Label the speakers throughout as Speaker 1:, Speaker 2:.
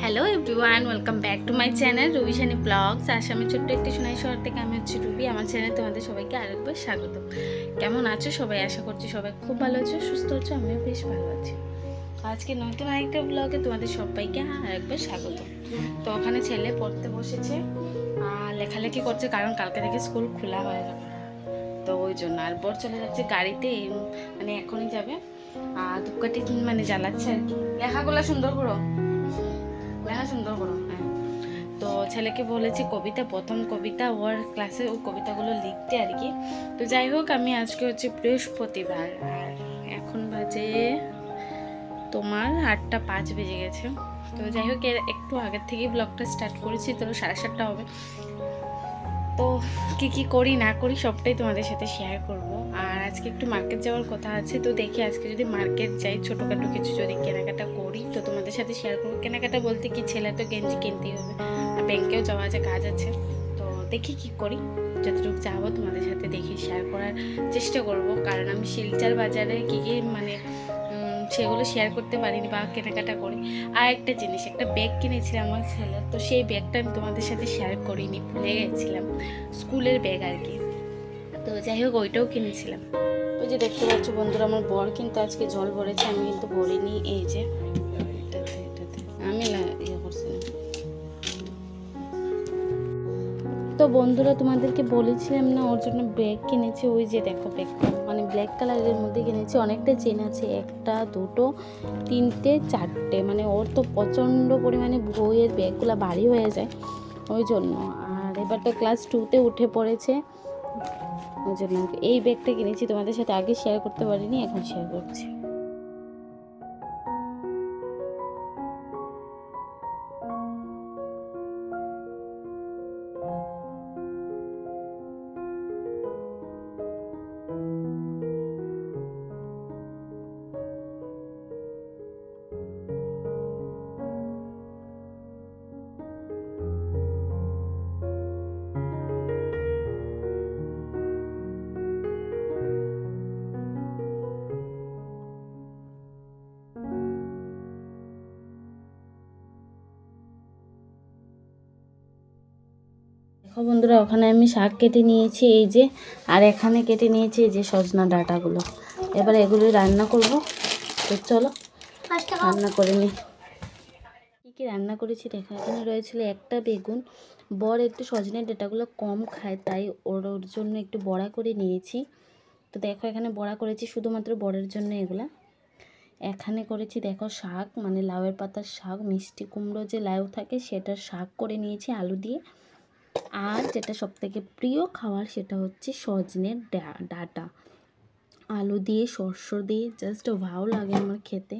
Speaker 1: Hello everyone, welcome back to my channel Rubishani blogs. আসামের ছোট্ট একটি সোনাই শহর থেকে আমি হচ্ছি রুবি। আমার চ্যানেলে তোমাদের সবাইকে আরেকবার স্বাগত। কেমন আছো সবাই? আশা করছি সবাই খুব ভালো আছো, সুস্থ আছো। আমিও বেশ ভালো আছি। আজকে নতুন আরেকটা ব্লগে তোমাদের সবাইকে আরেকবার স্বাগত। তো ওখানে ছেলে পড়তে বসেছে আর লেখালেখি করছে, কারণ কালকে থেকে স্কুল খোলা হয়ে যাবে, তো ওই জন্য। আর বর চলে যাচ্ছে গাড়িতে, মানে এখনই যাবে। আর ধূপকাঠি মানে জ্বালাচ্ছে আর কি। লেখাগুলো সুন্দর করো, লেখা সুন্দর করো। হ্যাঁ, তো ছেলেকে বলেছি কবিতা, প্রথম কবিতা ওর ক্লাসে, ও কবিতাগুলো লিখতে আর কি। তো যাই হোক, আমি আজকে হচ্ছে বৃহস্পতিবার আর এখন বাজে তোমার 8:05 বেজে গেছে। তো যাই হোক, এর একটু আগের থেকেই ব্লগটা স্টার্ট করেছি, তো 7:30 হবে। তো কি করি না করি সবটাই তোমাদের সাথে শেয়ার করব। আর আজকে একটু মার্কেট যাওয়ার কথা আছে, তো দেখি আজকে যদি মার্কেট যাই, ছোটোখাটো কিছু যদি কেনাকাটা করি তো তোমাদের সাথে শেয়ার করবো। কেনাকাটা বলতে কি, ছেলে তো গেঞ্জি কিনতেই হবে, আর ব্যাংকেও যাওয়া আছে, কাজ আছে। তো দেখি কি করি, যতটুকু যাবো তোমাদের সাথে দেখি শেয়ার করার চেষ্টা করব। কারণ আমি শিলচর বাজারে কী মানে সেগুলো শেয়ার করতে পারিনি বা কেনাকাটা করি। আর একটা জিনিস, একটা ব্যাগ কিনেছিলাম আমার ছেলের, তো সেই ব্যাগটা আমি তোমাদের সাথে শেয়ার করিনি, ভুলে গেছিলাম। স্কুলের ব্যাগ আর কি। তো যাই হোক, ওইটাও কিনেছিলাম। ওই যে দেখতে পাচ্ছ বন্ধুরা, আমার বর কিন্তু আজকে জল ভরেছে, আমি কিন্তু ভরিনি। এই যে এটাতে আমি ইয়ে করছিলাম। তো বন্ধুরা, তোমাদেরকে বলেছিলাম না ওর জন্য ব্যাগ কিনেছি। ওই যে দেখো ব্যাগটা, মানে ব্ল্যাক কালারের মধ্যে কিনেছি। অনেকটা চেন আছে, 1, 2, 3, 4, মানে ওর তো প্রচণ্ড পরিমাণে বইয়ের ব্যাগগুলো ভারী হয়ে যায়, ওই জন্য। আর এবার তো ক্লাস 2তে উঠে পড়েছে, ওই জন্য এই ব্যাগটা কিনেছি। তোমাদের সাথে আগে শেয়ার করতে পারিনি, এখন শেয়ার করছি। দেখো বন্ধুরা, ওখানে আমি শাক কেটে নিয়েছি এই যে, আর এখানে কেটে নিয়েছি এই যে সজনা ডাঁটাগুলো। এবার এগুলি রান্না করব। তো চলো রান্না করে নিই। কী রান্না করেছি দেখো। এখানে রয়েছিল একটা বেগুন। বর একটু সজনের ডাঁটাগুলো কম খায়, তাই ওর জন্য একটু বড়া করে নিয়েছি। তো দেখো এখানে বড়া করেছি শুধুমাত্র বরের জন্য এগুলা। এখানে করেছি দেখো শাক, মানে লাউয়ের পাতার শাক, মিষ্টি কুমড়ো যে লাউ থাকে সেটার শাক করে নিয়েছি আলু দিয়ে। আর যেটা সবথেকে প্রিয় খাওয়ার, সেটা হচ্ছে সজনের ডাঁটা, আলু দিয়ে শস্য দিয়ে। জাস্ট ভালো লাগে আমার খেতে।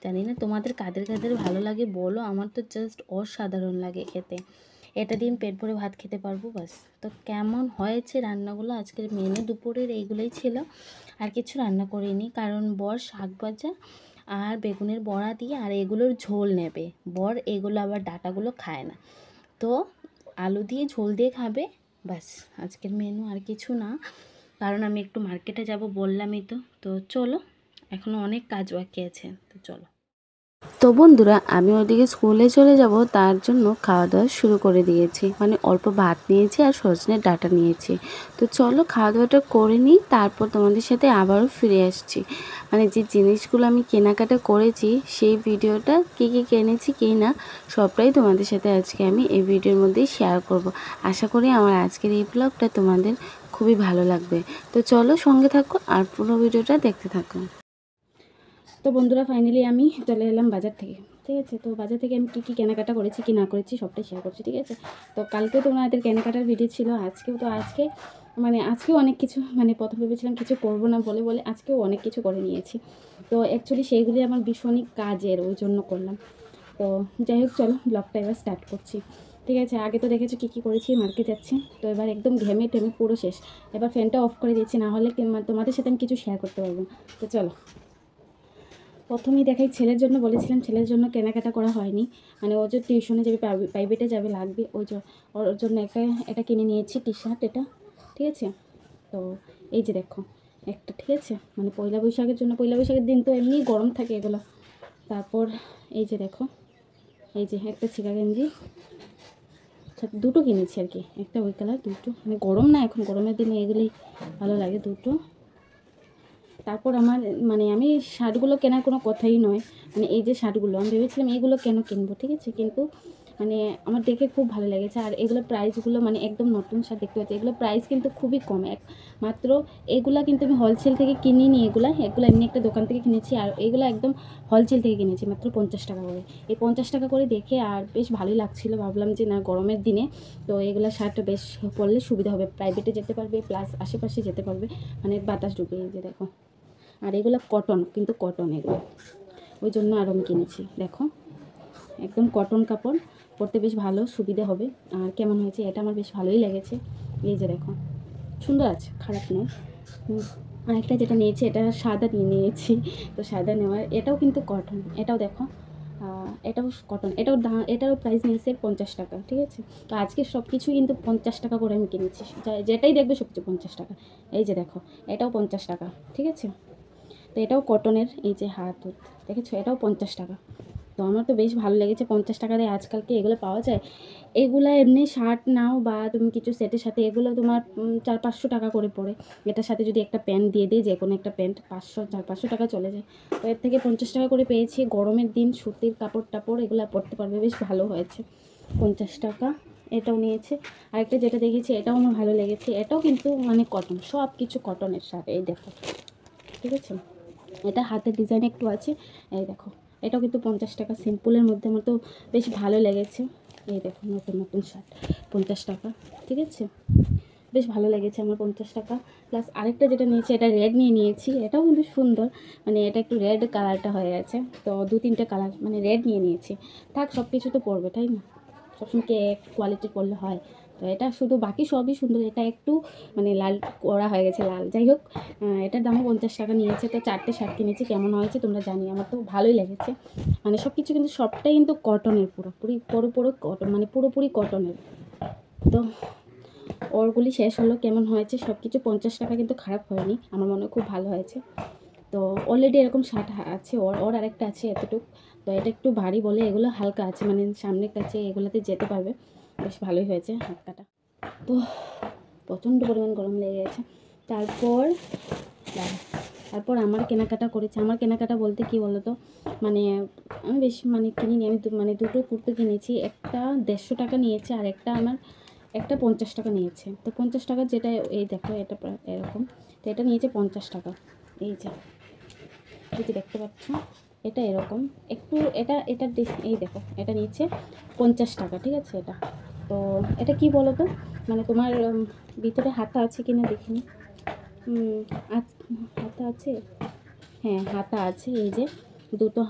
Speaker 1: জানি না তোমাদের কাদের কাদের ভালো লাগে বলো, আমার তো জাস্ট অসাধারণ লাগে খেতে। এটা দিয়ে পেট ভরে ভাত খেতে পারবো বাস। তো কেমন হয়েছে রান্নাগুলো, আজকের মেনু দুপুরের এইগুলোই ছিল, আর কিছু রান্না করিনি। কারণ বর শাক ভাজা আর বেগুনের বড়া দিয়ে আর এগুলোর ঝোল নেবে। বর এগুলো আবার ডাঁটাগুলো খায় না, তো আলু দিয়ে ঝোল দিয়ে খাবে, বাস আজকের মেনু, আর কিছু না। কারণ আমি একটু মার্কেটে যাব বললামই তো। তো চলো, এখনও অনেক কাজ বাকি আছে, তো চলো। তো বন্ধুরা, আমি ওইদিকে স্কুলে চলে যাব, তার জন্য খাওয়া দাওয়া শুরু করে দিয়েছি। মানে অল্প ভাত নিয়েছি আর সজনের ডাঁটা নিয়েছি। তো চলো খাওয়া দাওয়াটা করে নিই, তারপর তোমাদের সাথে আবারও ফিরে আসছি। মানে যে জিনিসগুলো আমি কেনাকাটা করেছি সেই ভিডিওটা, কী কিনেছি কী না সবটাই তোমাদের সাথে আজকে আমি এই ভিডিওর মধ্যেই শেয়ার করব। আশা করি আমার আজকের এই ব্লগটা তোমাদের খুবই ভালো লাগবে। তো চলো সঙ্গে থাকো আর পুরো ভিডিওটা দেখতে থাকো। তো বন্ধুরা, ফাইনালি আমি চলে এলাম বাজার থেকে, ঠিক আছে। তো বাজার থেকে আমি কী কেনাকাটা করেছি কি না করেছি সবটাই শেয়ার করছি, ঠিক আছে। তো কালকেও তোমাদের কেনাকাটার ভিডিও ছিল, আজকেও। তো আজকেও অনেক কিছু, মানে প্রথম ভেবেছিলাম কিছু করবো না বলে আজকেও অনেক কিছু করে নিয়েছি। তো অ্যাকচুয়ালি সেইগুলি আমার ভীষণই কাজের, ওই জন্য করলাম। তো যাই হোক, চলো ব্লগটা এবার স্টার্ট করছি, ঠিক আছে। আগে তো দেখেছো কী করেছি, মার্কেট যাচ্ছি। তো এবার একদম ঘেমে টেমে পুরো শেষ। এবার ফ্যানটা অফ করে দিচ্ছি, না হলে তোমাদের সাথে আমি কিছু শেয়ার করতে পারবো। তো চলো প্রথমেই দেখাই, ছেলের জন্য বলেছিলাম, ছেলের জন্য কেনাকাটা করা হয়নি। মানে ও যে টিউশনে যাবে, প্রাইভেটে যাবে, লাগবে, ওর জন্য এটা কিনে নিয়েছি, টি শার্ট এটা, ঠিক আছে। তো এই যে দেখো একটা, ঠিক আছে। মানে পয়লা বৈশাখের জন্য, পয়লা বৈশাখের দিন তো এমনি গরম থাকে এগুলো। তারপর এই যে দেখো এই যে একটা ছিকা গেঞ্জি, দুটো কিনেছি আর কি, একটা ওই কালার, দুটো মানে গরম না, এখন গরমের দিনে এগুলোই ভালো লাগে, দুটো। তারপর আমার মানে আমি শার্টগুলো কেনার কোনো কথাই নয়, মানে এই যে শার্টগুলো আমি ভেবেছিলাম এইগুলো কেন কিনবো, ঠিক আছে, কিন্তু মানে আমার দেখে খুব ভালো লেগেছে। আর এগুলো প্রাইসগুলো মানে একদম নতুন শার্ট দেখতে পাচ্ছি, এগুলো প্রাইস কিন্তু খুবই কম, মাত্র এগুলা কিন্তু আমি হোলসেল থেকে কিনিনি, এগুলো এমনি একটা দোকান থেকে কিনেছি, আর এগুলো একদম হোলসেল থেকে কিনেছি মাত্র 50 টাকা করে। এই 50 টাকা করে দেখে আর বেশ ভালোই লাগছিলো, ভাবলাম যে না গরমের দিনে তো এগুলো শার্ট বেশ পরলে সুবিধা হবে, প্রাইভেটে যেতে পারবে প্লাস আশেপাশে যেতে পারবে, মানে বাতাস ঢুকে। এই যে দেখো, আর এগুলো কটন, কিন্তু কটন এগুলো, ওই জন্য আর আমি কিনেছি। দেখো একদম কটন কাপড়, পরতে বেশ ভালো সুবিধা হবে। আর কেমন হয়েছে, এটা আমার বেশ ভালোই লেগেছে। এই যে দেখো সুন্দর আছে, খারাপ নয়। আরেকটা যেটা নিয়েছি এটা সাদা নিয়েছি, তো সাদা নেওয়ার, এটাও কিন্তু কটন, এটাও দেখো এটাও কটন, এটারও প্রাইস নিয়েছে 50 টাকা, ঠিক আছে। তো আজকে সব কিছুই কিন্তু 50 টাকা করে আমি কিনেছি, যেটাই দেখবে সব কিছু 50 টাকা। এই যে দেখো এটাও 50 টাকা, ঠিক আছে। তো এটাও কটনের, এই যে হাত দেখেছো, এটাও 50 টাকা। তো আমার তো বেশ ভালো লেগেছে, 50 টাকা দিয়ে আজকালকে এগুলো পাওয়া যায়। এগুলো এমনি শার্ট নাও বা তুমি কিছু সেটের সাথে, এগুলো তোমার 400-500 টাকা করে পড়ে। এটার সাথে যদি একটা প্যান্ট দিয়ে দিই, যে কোনো একটা প্যান্ট 400-500 টাকা চলে যায়। তো এর থেকে 50 টাকা করে পেয়েছি, গরমের দিন সুতির কাপড় টাপড় এগুলো পরতে পারবে, বেশ ভালো হয়েছে। 50 টাকা এটাও নিয়েছে। আরেকটা যেটা দেখেছি এটাও আমার ভালো লেগেছে, এটাও কিন্তু মানে কটন, সব কিছু কটনের শার্ট, এই দেখো, ঠিক আছে। এটা হাতের ডিজাইন একটু আছে, এই দেখো এটাও কিন্তু 50 টাকা, সিম্পলের মধ্যে আমার তো বেশ ভালো লেগেছে। এই দেখো নতুন নতুন শার্ট 50 টাকা, ঠিক আছে, বেশ ভালো লেগেছে আমার 50 টাকা। প্লাস আরেকটা যেটা নিয়েছি এটা রেড নিয়েছি, এটাও কিন্তু সুন্দর, মানে এটা একটু রেড কালারটা হয়ে গেছে, তো 2-3টে কালার মানে রেড নিয়েছি। থাক, সব কিছু তো পরবে তাই না, সবসময় এক কোয়ালিটির পরলে হয়। তো এটা শুধু, বাকি সবই সুন্দর, এটা একটু মানে লাল করা হয়ে গেছে, লাল, যাই হোক। এটার দামও 50 টাকা নিয়েছে। তো 4টে শার্ট কিনেছি, কেমন হয়েছে তোমরা জানি, আমার তো ভালোই লেগেছে। মানে সব কিছু কিন্তু সবটাই কিন্তু কটনের, পুরোপুরি কটন, মানে পুরোপুরি কটনের। তো ওরগুলি শেষ হলো, কেমন হয়েছে সব কিছু, 50 টাকা কিন্তু খারাপ হয়নি, আমার মনে হয় খুব ভালো হয়েছে। তো অলরেডি এরকম শার্ট আছে, ওর আরেকটা আছে এতটুক। তো এটা একটু ভারী বলে এগুলো হালকা আছে, মানে সামনের কাছে এগুলোতে যেতে পারবে, বেশ ভালোই হয়েছে হাত কাটা। তো প্রচণ্ড পরিমাণ গরম লেগে গেছে। তারপর আমার কেনাকাটা করেছে, আমার কেনাকাটা বলতে কি বলো তো, মানে আমি বেশি মানে কিনিনি, আমি মানে দুটো কুর্তি কিনেছি, একটা 150 টাকা নিয়েছে, আর একটা 50 টাকা নিয়েছে। তো 50 টাকা যেটা, এই দেখো এটা এরকম, তো এটা নিয়েছে 50 টাকা। এই যে যদি দেখতে পাচ্ছ, এটা এরকম একটু, এটা এই দেখো এটা নিচ্ছে 50 টাকা, ঠিক আছে। তো এটা কি বলো তো, মানে তোমার ভিতরে হাতা আছে কিনা দেখিনি, হাতা আছে, হ্যাঁ হাতা আছে, এই যে দুটো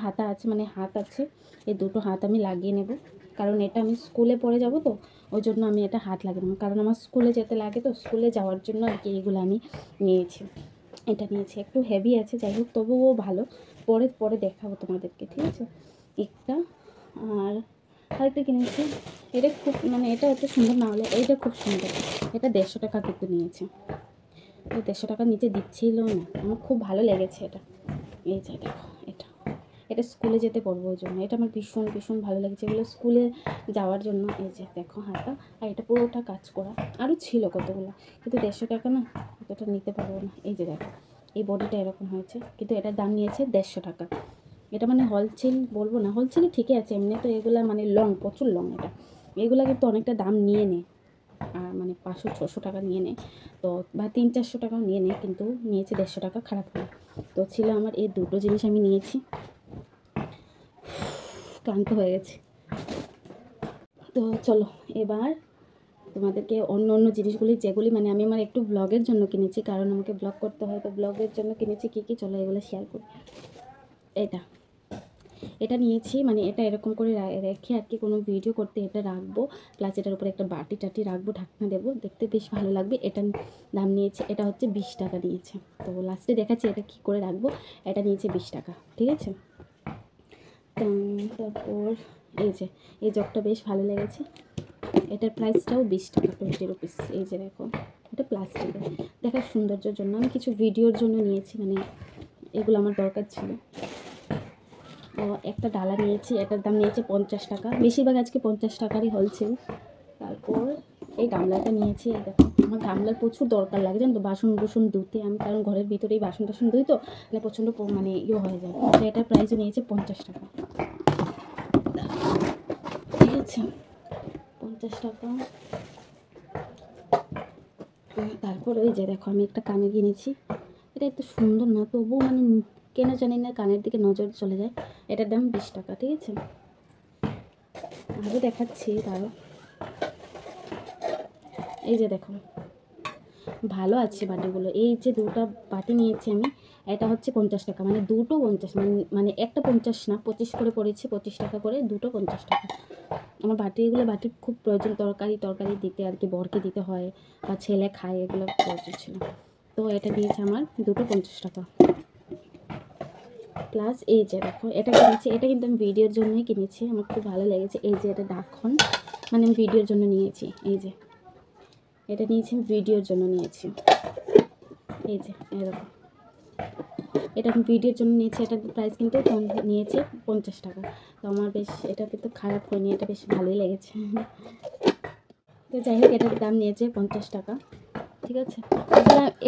Speaker 1: হাতা আছে, মানে হাত আছে, এই দুটো হাত আমি লাগিয়ে নেব, কারণ এটা আমি স্কুলে পড়ে যাব, তো ওই জন্য আমি এটা হাত লাগিয়ে নেব, কারণ আমার স্কুলে যেতে লাগে, তো স্কুলে যাওয়ার জন্য আর কি এইগুলো আমি নিয়েছি। এটা নিয়েছি, একটু হেভি আছে, যাই হোক তবুও ভালো, পরে দেখাবো তোমাদেরকে, ঠিক আছে। একটা আর আরেকটা কিনেছি, এটা খুব মানে এটা এত সুন্দর না হলে এইটা খুব সুন্দর, এটা 150 টাকা কিন্তু নিয়েছে, 150 টাকার নিচে দিচ্ছিল না, আমার খুব ভালো লেগেছে এটা। এই যে দেখো এটা স্কুলে যেতে পারবো, ওই জন্য এটা আমার ভীষণ ভীষণ ভালো লেগেছে, এগুলো স্কুলে যাওয়ার জন্য। এই যে দেখো হাতা, আর এটা পুরোটা কাজ করা, আরও ছিল কতগুলো, কিন্তু 150 টাকা না, অতটা নিতে পারবো না। এই যে দেখো এই বডিটা এরকম হয়েছে, কিন্তু এটার দাম নিয়েছে 150 টাকা। এটা মানে হোলসেল বলবো না, হোলসেলে ঠিকই আছে, এমনি তো এগুলা মানে লং, প্রচুর লং, এগুলা কিন্তু অনেকটা দাম নিয়ে নেয়, আর মানে 500-600 টাকা নিয়ে নেয়, তো বা 300-400 টাকাও নিয়ে নেয়, কিন্তু নিয়েছে 150 টাকা, খারাপ হলো। তো ছিল আমার এই দুটো জিনিস আমি নিয়েছি, ক্লান্ত হয়ে গেছে। তো চলো এবার তোমাদেরকে অন্য জিনিসগুলি, যেগুলি মানে আমি আমার একটু ব্লগের জন্য কিনেছি, কারণ আমাকে ব্লগ করতে হয়, তো ব্লগের জন্য কিনেছি কী চলো এগুলো শেয়ার করি। এটা নিয়েছি, মানে এটা এরকম করে রেখে আর কি কোনো ভিডিও করতে এটা রাখবো, প্লাস এটার উপরে একটা বাটি টাটি রাখবো, ঢাকনা দেবো, দেখতে বেশ ভালো লাগবে। এটার দাম নিয়েছে, এটা হচ্ছে 20 টাকা নিয়েছে। তো লাস্টে দেখাচ্ছি এটা কী করে রাখবো। এটা নিয়েছে 20 টাকা, ঠিক আছে। তারপর এই জগটা বেশ ভালো লেগেছে, এটার প্রাইসটাও 20 টাকা, 20 রুপিস। এই যে দেখো এটা প্লাস্টিকের, দেখার সৌন্দর্যের জন্য আমি কিছু ভিডিওর জন্য নিয়েছি, মানে এগুলো আমার দরকার ছিল। তো একটা ডালা নিয়েছি, এটার দাম নিয়েছে 50 টাকা, বেশিরভাগ আজকে 50 টাকারই হোলসেল। তারপর এই গামলাটা নিয়েছি। এই দেখো, আমার গামলার প্রচুর দরকার লাগে জানো তো, বাসন বুসন ধুতে আমি, কারণ ঘরের ভিতরেই বাসন টাসন ধুই তো, মানে প্রচণ্ড মানে হয়ে যায়। তো এটার প্রাইসও নিয়েছে 50 টাকা, ঠিক আছে, 50 টাকা। তারপর ওই যে দেখো, আমি একটা কানে কিনেছি, এটা এত সুন্দর না, তবুও মানে কেন জানি না কানের দিকে নজর চলে যায়। এটার দাম 20 টাকা, ঠিক আছে। আরও দেখাচ্ছি তারও, এই যে দেখো, ভালো আছে বাটিগুলো। এই যে দুটো বাটি নিয়েছি আমি, এটা হচ্ছে 50 টাকা, মানে দুটো 50, মানে একটা 50 না, 25 করে পড়েছে, 25 টাকা করে, দুটো 50 টাকা। আমার এগুলো বাটির খুব প্রয়োজন, তরকারি দিতে আর কি, বরকে দিতে হয় বা ছেলে খায়, এগুলো প্রয়োজন ছিল। তো এটা দিয়েছে আমার দুটো 50 টাকা। প্লাস এই যে দেখো, এটা কিনেছি, এটা কিন্তু আমি ভিডিওর জন্যই কিনেছি, আমার খুব ভালো লেগেছে। এই যে এটা ডাকখন, মানে আমি ভিডিওর জন্য নিয়েছি। এই যে এটা নিয়েছি, আমি ভিডিওর জন্য নিয়েছি। এই যে এরকম, এটা আমি ভিডিওর জন্য নিয়েছি। এটার প্রাইস কিন্তু নিয়েছে 50 টাকা। তো আমার বেশ, এটা কিন্তু খারাপ হয়নি, এটা বেশ ভালোই লেগেছে। তো যাই হোক, এটার দাম নিয়েছে 50 টাকা, ঠিক আছে।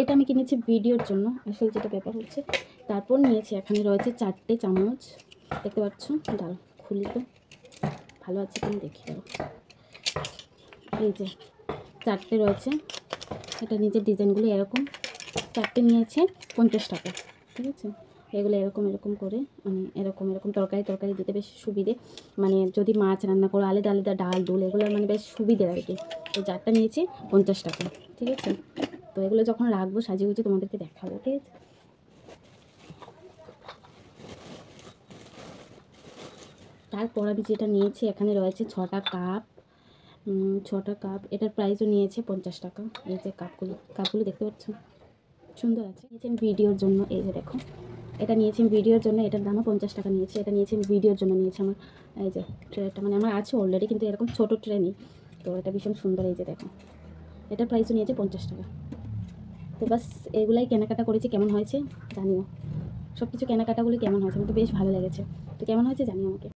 Speaker 1: এটা আমি কিনেছি ভিডিওর জন্য, আসলে যেটা ব্যাপার হচ্ছে। তারপর নিয়েছি, এখানে রয়েছে 4টে চামচ, দেখতে পাচ্ছ, ডাল খুলি তো, ভালো আছে তুমি দেখি দাও। এই যে 4টে রয়েছে, এটা নিজের ডিজাইনগুলো এরকম, 4টে নিয়েছে 50 টাকা, ঠিক আছে। এগুলো এরকম করে, মানে এরকম তরকারি দিতে বেশ সুবিধে, মানে যদি মাছ রান্না করো, আলাদা আলাদা ডাল ডুল, এগুলো মানে বেশ সুবিধে আর কি। তো 4টা নিয়েছি 50 টাকা, ঠিক আছে। তো এগুলো যখন রাখবো সাজিয়ে গুছিয়ে তোমাদেরকে দেখাবো, ঠিক আছে। তারপর আমি যেটা নিয়েছি, এখানে রয়েছে 6টা কাপ, 6টা কাপ, এটার প্রাইসও নিয়েছে 50 টাকা। এই যে কাপগুলো দেখতে পাচ্ছ, সুন্দর আছে। নিয়েছি আমি ভিডিওর জন্য, এই যে দেখো, এটা নিয়েছি আমি ভিডিওর জন্য, এটার দামও 50 টাকা নিয়েছি। এটা নিয়েছি আমি ভিডিওর জন্য নিয়েছি। আমার এই যে ট্রেটা, মানে আমার আছে অলরেডি, কিন্তু এরকম ছোটো ট্রে নিই, তো এটা ভীষণ সুন্দর। এই যে দেখো, এটার প্রাইসও নিয়েছে 50 টাকা। তো বাস এগুলাই কেনাকাটা করেছি, কেমন হয়েছে জানিও, সব কিছু কেনাকাটাগুলি কেমন হয়েছে, আমাকে বেশ ভালো লেগেছে। তো কেমন হয়েছে জানিও আমাকে।